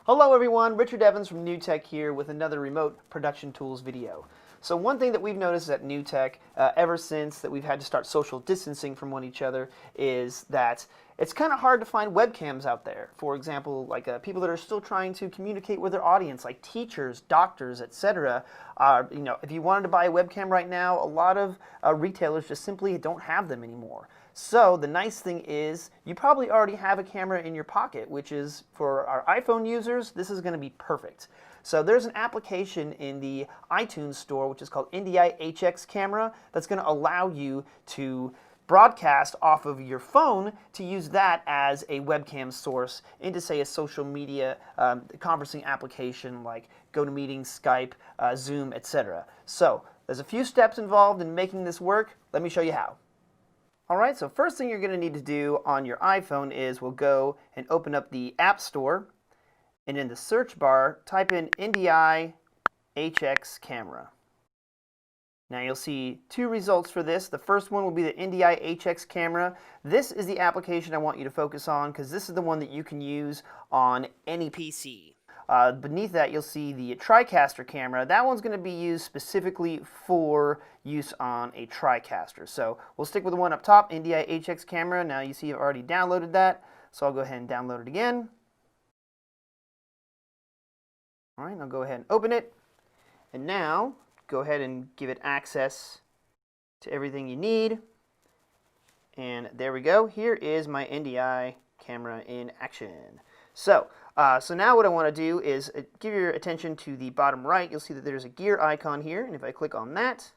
Hello everyone, Richard Evans from New Tech here with another remote production tools video. So one thing that we've noticed at New Tech ever since that we've had to start social distancing from one each other is that it's kind of hard to find webcams out there. For example, like people that are still trying to communicate with their audience, like teachers, doctors, etc. If you wanted to buy a webcam right now, a lot of retailers just simply don't have them anymore. So the nice thing is you probably already have a camera in your pocket, which is, for our iPhone users, this is going to be perfect. So there's an application in the iTunes store which is called NDI HX Camera that's going to allow you to broadcast off of your phone to use that as a webcam source into, say, a social media conferencing application like GoToMeeting, Skype, Zoom, etc. So there's a few steps involved in making this work. Let me show you how. Alright, so first thing you're going to need to do on your iPhone is we'll go and open up the App Store, and in the search bar type in NDI HX Camera. Now you'll see two results for this. The first one will be the NDI HX Camera. This is the application I want you to focus on because this is the one that you can use on any PC. Beneath that you'll see the TriCaster camera. That one's going to be used specifically for use on a TriCaster. So we'll stick with the one up top, NDI HX Camera. Now you see I've already downloaded that, so I'll go ahead and download it again. Alright, I'll go ahead and open it. And now go ahead and give it access to everything you need. And there we go. Here is my NDI camera in action. So now what I want to do is give your attention to the bottom right. You'll see that there's a gear icon here, and if I click on that,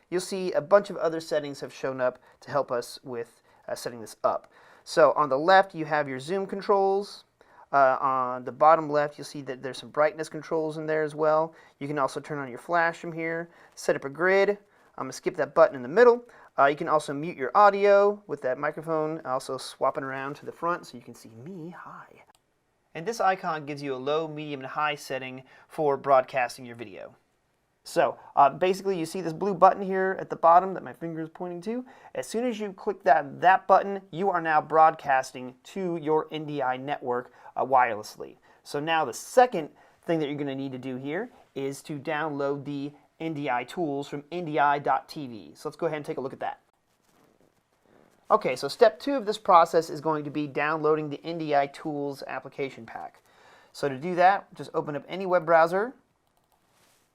you'll see a bunch of other settings have shown up to help us with setting this up. So on the left, you have your zoom controls. On the bottom left, you'll see that there's some brightness controls in there as well. You can also turn on your flash from here, set up a grid. I'm going to skip that button in the middle. You can also mute your audio with that microphone, also swapping around to the front so you can see me. Hi. And this icon gives you a low, medium, and high setting for broadcasting your video. So basically you see this blue button here at the bottom that my finger is pointing to. As soon as you click that button, you are now broadcasting to your NDI network wirelessly. So now the second thing that you're going to need to do here is to download the NDI tools from ndi.tv. So let's go ahead and take a look at that. Okay, so step 2 of this process is going to be downloading the NDI Tools application pack. So to do that, just open up any web browser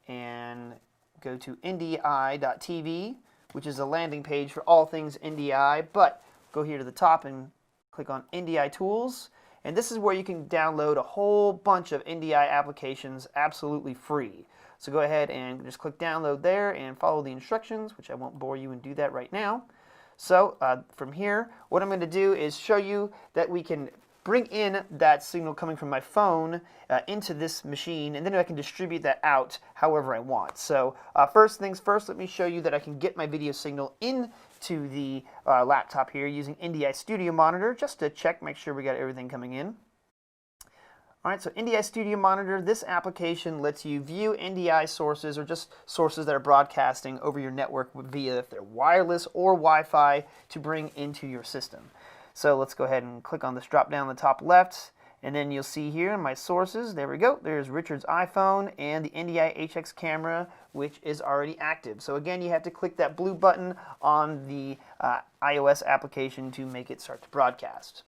and go to ndi.tv, which is a landing page for all things NDI, but go here to the top and click on NDI Tools, and this is where you can download a whole bunch of NDI applications absolutely free. So go ahead and just click download there and follow the instructions, which I won't bore you and do that right now. So from here, what I'm going to do is show you that we can bring in that signal coming from my phone into this machine, and then I can distribute that out however I want. So first things first, let me show you that I can get my video signal into the laptop here using NDI Studio Monitor, just to check, make sure we got everything coming in. Alright, so NDI Studio Monitor, this application lets you view NDI sources or just sources that are broadcasting over your network via if they're wireless or Wi-Fi to bring into your system. So let's go ahead and click on this drop down in the top left, and then you'll see here my sources. There we go. There's Richard's iPhone and the NDI HX camera, which is already active. So again, you have to click that blue button on the iOS application to make it start to broadcast.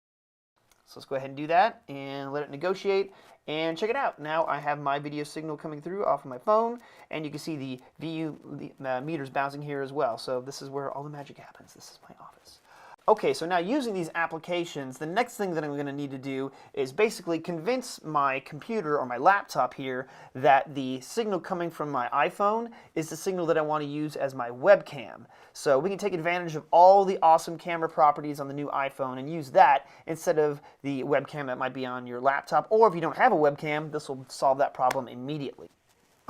So let's go ahead and do that and let it negotiate and check it out. Now I have my video signal coming through off of my phone, and you can see the VU meters bouncing here as well. So this is where all the magic happens. This is my office. Okay, so now using these applications, the next thing that I'm going to need to do is basically convince my computer or my laptop here that the signal coming from my iPhone is the signal that I want to use as my webcam. So we can take advantage of all the awesome camera properties on the new iPhone and use that instead of the webcam that might be on your laptop. Or if you don't have a webcam, this will solve that problem immediately.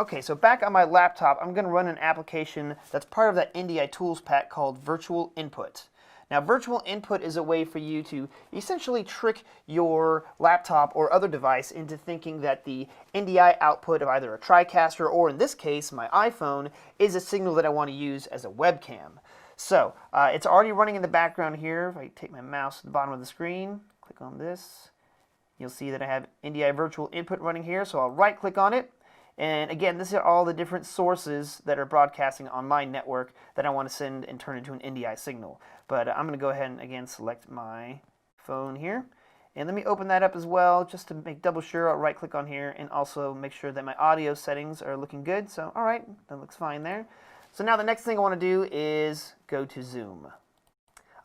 Okay, so back on my laptop, I'm going to run an application that's part of that NDI Tools pack called Virtual Input. Now, virtual input is a way for you to essentially trick your laptop or other device into thinking that the NDI output of either a TriCaster or, in this case, my iPhone, is a signal that I want to use as a webcam. So, it's already running in the background here. If I take my mouse to the bottom of the screen, click on this, You'll see that I have NDI virtual input running here, so I'll right click on it. And again, these are all the different sources that are broadcasting on my network that I want to send and turn into an NDI signal. But I'm going to go ahead and again select my phone here. And let me open that up as well, just to make double sure. I'll right click on here and also make sure that my audio settings are looking good. So, all right, that looks fine there. So now the next thing I want to do is go to Zoom.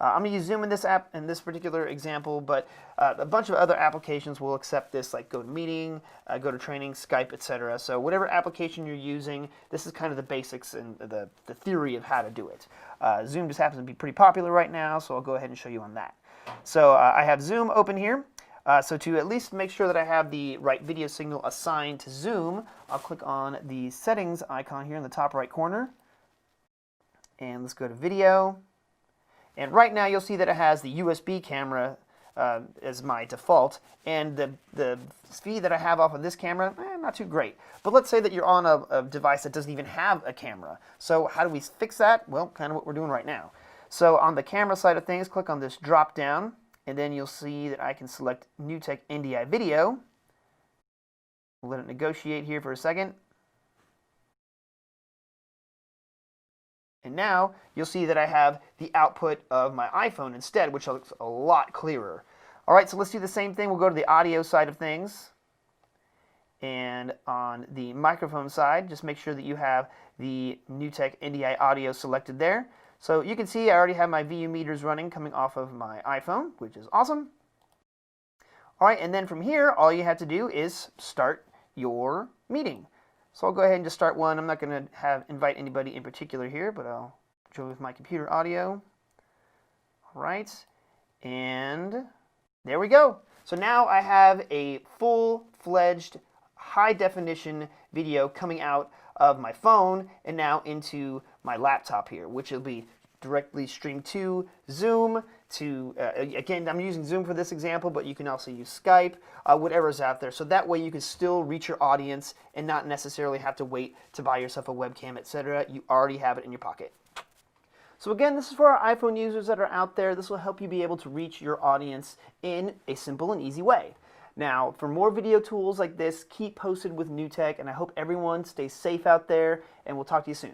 I'm going to use Zoom in this app, in this particular example, but a bunch of other applications will accept this, like GoToMeeting, GoToTraining, Skype, etc. So whatever application you're using, this is kind of the basics and the theory of how to do it. Zoom just happens to be pretty popular right now, so I'll go ahead and show you on that. So I have Zoom open here. So to at least make sure that I have the right video signal assigned to Zoom, I'll click on the settings icon here in the top right corner. And let's go to video. And right now you'll see that it has the USB camera as my default, and the speed that I have off of this camera, not too great. But let's say that you're on a device that doesn't even have a camera. So how do we fix that? Well, kind of what we're doing right now. So on the camera side of things, click on this drop down, and then you'll see that I can select NewTek NDI Video. We'll let it negotiate here for a second. And now you'll see that I have the output of my iPhone instead, which looks a lot clearer. All right, so let's do the same thing. We'll go to the audio side of things. And on the microphone side, just make sure that you have the NewTek NDI audio selected there. So you can see I already have my VU meters running coming off of my iPhone, which is awesome. All right, and then from here, all you have to do is start your meeting. So I'll go ahead and just start one. I'm not going to invite anybody in particular here, but I'll join with my computer audio. All right, and there we go. So now I have a full-fledged, high-definition video coming out of my phone and now into my laptop here, which will be directly streamed to Zoom, to, again, I'm using Zoom for this example, but you can also use Skype, whatever's out there. So that way you can still reach your audience and not necessarily have to wait to buy yourself a webcam, etc. You already have it in your pocket. So again, this is for our iPhone users that are out there. This will help you be able to reach your audience in a simple and easy way. Now, for more video tools like this, keep posted with NewTek, and I hope everyone stays safe out there, and we'll talk to you soon.